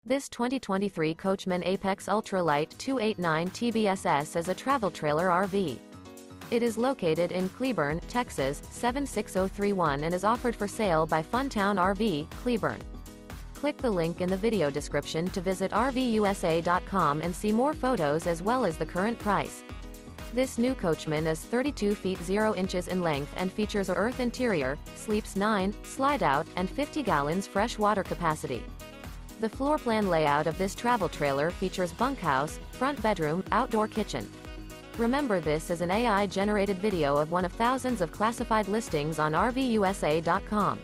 This 2023 Coachmen Apex Ultra-Lite 289 TBSS is a travel trailer RV. It is located in Cleburne, Texas, 76031 and is offered for sale by Funtown RV, Cleburne. Click the link in the video description to visit RVUSA.com and see more photos as well as the current price. This new Coachmen is 32 feet 0 inches in length and features a earth interior, sleeps 9, Slideout, and 50 gallons fresh water capacity. The floor plan layout of this travel trailer features bunkhouse, front bedroom, outdoor kitchen. Remember, this is an AI-generated video of one of thousands of classified listings on RVUSA.com.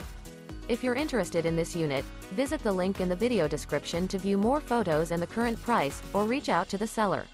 If you're interested in this unit, visit the link in the video description to view more photos and the current price, or reach out to the seller.